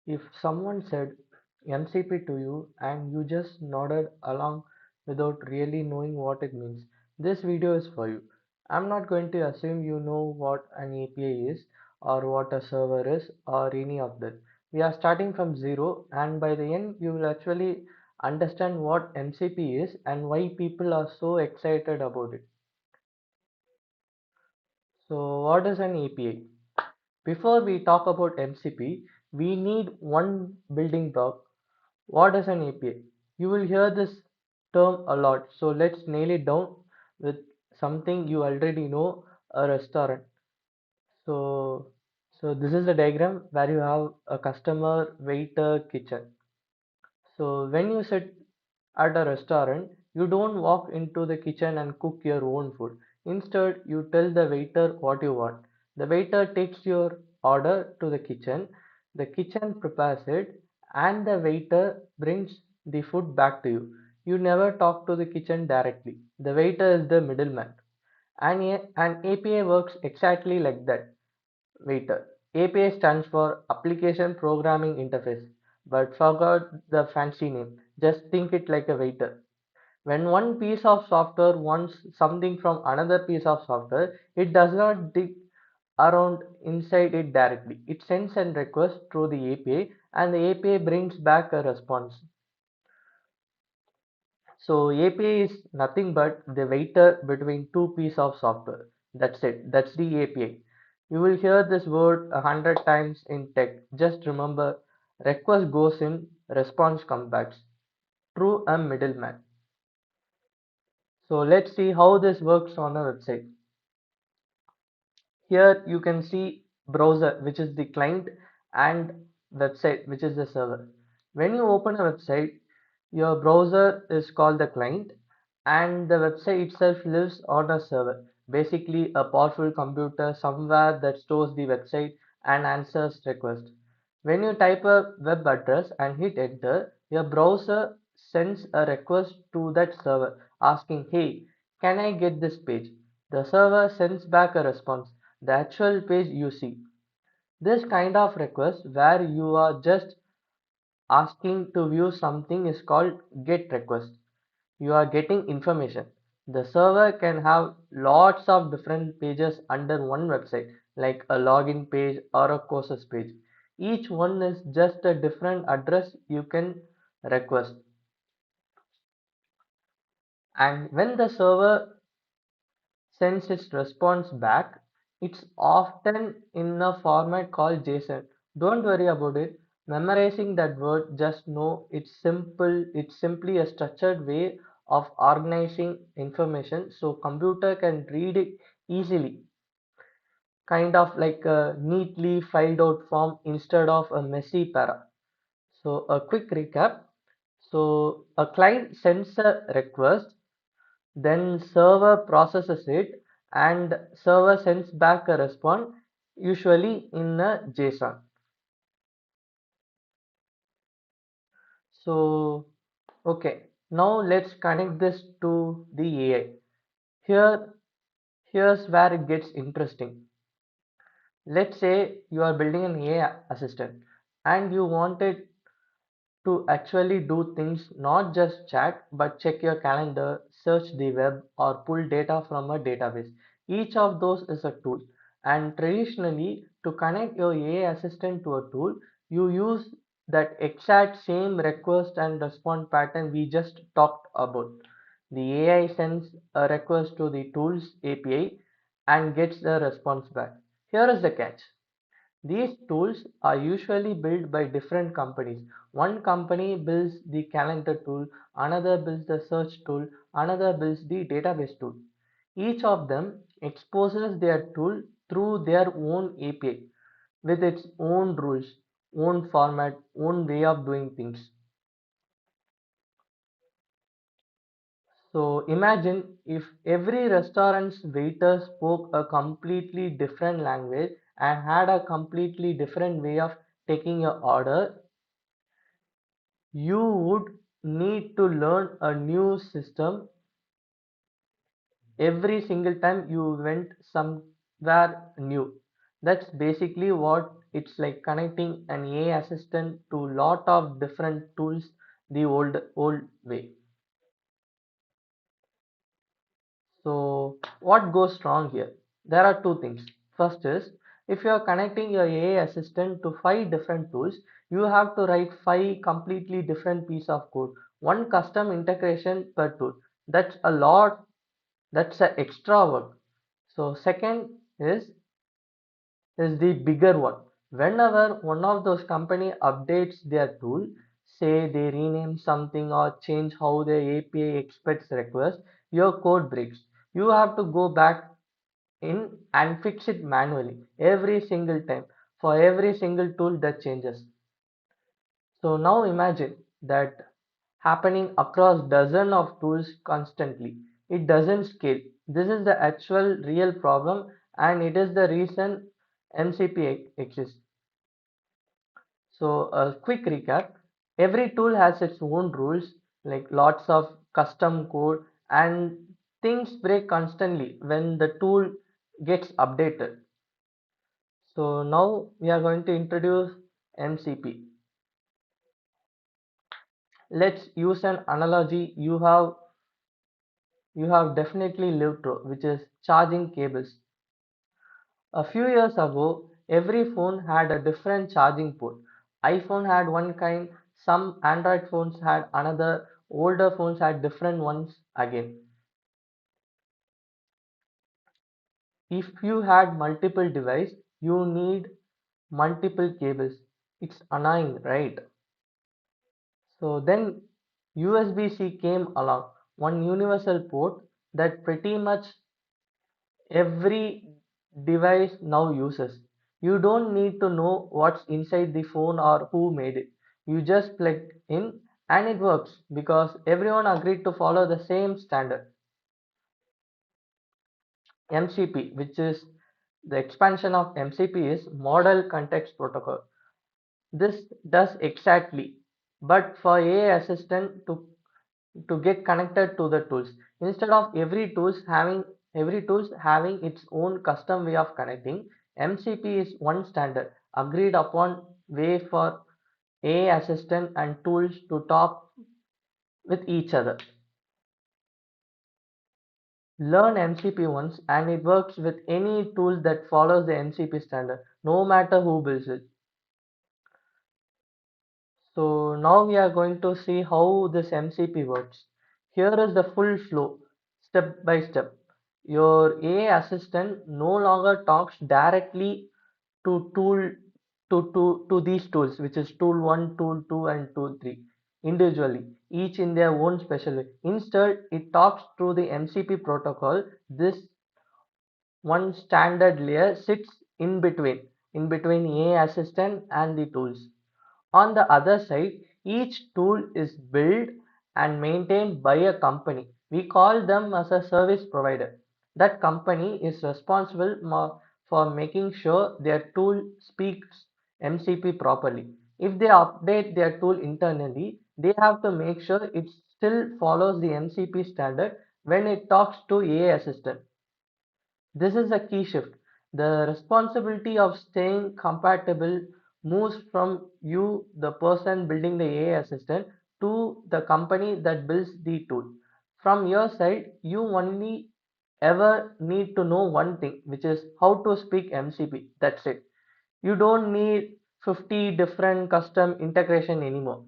If someone said MCP to you and you just nodded along without really knowing what it means, this video is for you. I'm not going to assume you know what an API is or what a server is or any of that. We are starting from zero, and by the end you will actually understand what MCP is and why people are so excited about it. So what is an API? Before we talk about MCP, we need one building block. What is an API? You will hear this term a lot, so let's nail it down with something you already know, a restaurant. So, so this is the diagram where you have a customer, waiter, kitchen. So when you sit at a restaurant, you don't walk into the kitchen and cook your own food. Instead, you tell the waiter what you want. The waiter takes your order to the kitchen prepares it, and the waiter brings the food back to you. You never talk to the kitchen directly. The waiter is the middleman. And an API works exactly like that. Waiter. API stands for Application Programming Interface, but forgot the fancy name. Just think it like a waiter. When one piece of software wants something from another piece of software, it does not dig around inside it directly. It sends a request through the API, and the API brings back a response. So API is nothing but the waiter between two pieces of software. That's it. That's the API. You will hear this word 100 times in tech. Just remember, request goes in, response comes back. Through a middleman. So let's see how this works on a website. Here you can see browser, which is the client, and website, which is the server. When you open a website, your browser is called the client, and the website itself lives on a server, basically a powerful computer somewhere that stores the website and answers requests. When you type a web address and hit enter, your browser sends a request to that server asking, "Hey, can I get this page?" The server sends back a response, the actual page you see. This kind of request where you are just asking to view something is called GET request. You are getting information. The server can have lots of different pages under one website, like a login page or a courses page. Each one is just a different address you can request. And when the server sends its response back, it's often in a format called JSON. Don't worry about it. Memorizing that word, just know it's simple. It's simply a structured way of organizing information so computer can read it easily. Kind of like a neatly filed out form instead of a messy para. So a quick recap. So a client sends a request, then server processes it, and server sends back a response, usually in a JSON. So okay, now let's connect this to the AI. Here's where it gets interesting. Let's say you are building an AI assistant and you want it to actually do things, not just chat, but check your calendar, search the web, or pull data from a database. Each of those is a tool. And traditionally, to connect your AI assistant to a tool, you use that exact same request and response pattern we just talked about. The AI sends a request to the tool's API and gets the response back. Here is the catch. These tools are usually built by different companies. One company builds the calendar tool, another builds the search tool, another builds the database tool. Each of them exposes their tool through their own API with its own rules, own format, own way of doing things. So imagine if every restaurant's waiter spoke a completely different language and had a completely different way of taking your order. You would need to learn a new system every single time you went somewhere new. That's basically what It's like connecting an AI assistant to lot of different tools the old way. So what goes wrong here? There are two things. First is, if you are connecting your AI assistant to five different tools, you have to write five completely different piece of code. One custom integration per tool. That's a lot. That's a extra work. So second is the bigger one. Whenever one of those company updates their tool, say they rename something or change how the API expects request, your code breaks. You have to go back in and fix it manually every single time for every single tool that changes. So now imagine that happening across dozen of tools constantly. It doesn't scale. This is the actual real problem, and it is the reason MCP exists. So a quick recap. Every tool has its own rules, like lots of custom code, and things break constantly when the tool gets updated. So now we are going to introduce MCP. Let's use an analogy you have definitely lived through, which is charging cables. A few years ago, every phone had a different charging port. iPhone had one kind, some Android phones had another, older phones had different ones again. If you had multiple devices, you need multiple cables. It's annoying, right? So then USB-C came along, one universal port that pretty much every device now uses. You don't need to know what's inside the phone or who made it. You just plug in and it works because everyone agreed to follow the same standard. MCP, which is the expansion of MCP, is Model Context Protocol. This does exactly, but for AI assistant to get connected to the tools, instead of every tools having its own custom way of connecting, MCP is one standard agreed upon way for AI assistant and tools to talk with each other. Learn MCP once and it works with any tool that follows the MCP standard, no matter who builds it. So now we are going to see how this MCP works. Here is the full flow, step by step. Your AI assistant no longer talks directly to tool to these tools, which is tool 1, tool 2, and tool 3 individually, each in their own special way. Instead, it talks through the MCP protocol. This one standard layer sits in between AI assistant and the tools. On the other side, each tool is built and maintained by a company. We call them as a service provider. That company is responsible for making sure their tool speaks MCP properly. If they update their tool internally, they have to make sure it still follows the MCP standard when it talks to AI assistant. This is a key shift. The responsibility of staying compatible moves from you, the person building the AI assistant, to the company that builds the tool. From your side, you only ever need to know one thing, which is how to speak MCP. That's it. You don't need 50 different custom integration anymore.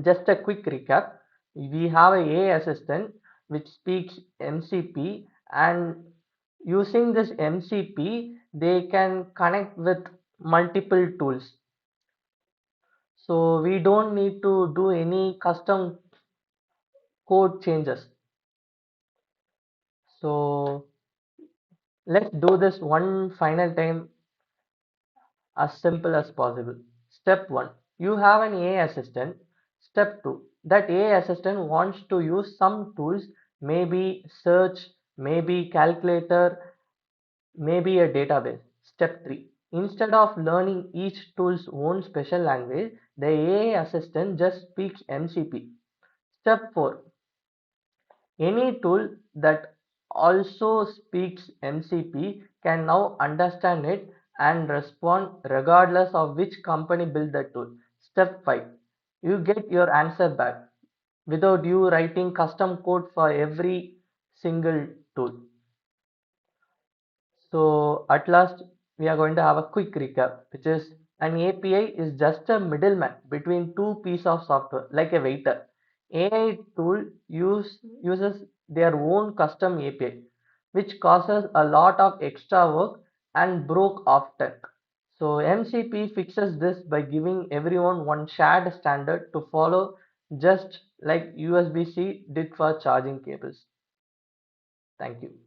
Just a quick recap. We have a AI assistant which speaks MCP, and using this MCP they can connect with multiple tools. So we don't need to do any custom code changes. So let's do this one final time as simple as possible. Step 1, you have an AI assistant. Step 2, that AI assistant wants to use some tools, maybe search, maybe calculator, maybe a database. Step 3, instead of learning each tool's own special language, the AI assistant just speaks MCP. Step 4, any tool that also speaks MCP can now understand it and respond regardless of which company built the tool. Step 5. You get your answer back without you writing custom code for every single tool. So at last, we are going to have a quick recap, which is an API is just a middleman between two pieces of software, like a waiter. AI tool uses their own custom API, which causes a lot of extra work and broke often. So MCP fixes this by giving everyone one shared standard to follow, just like USB-C did for charging cables. Thank you.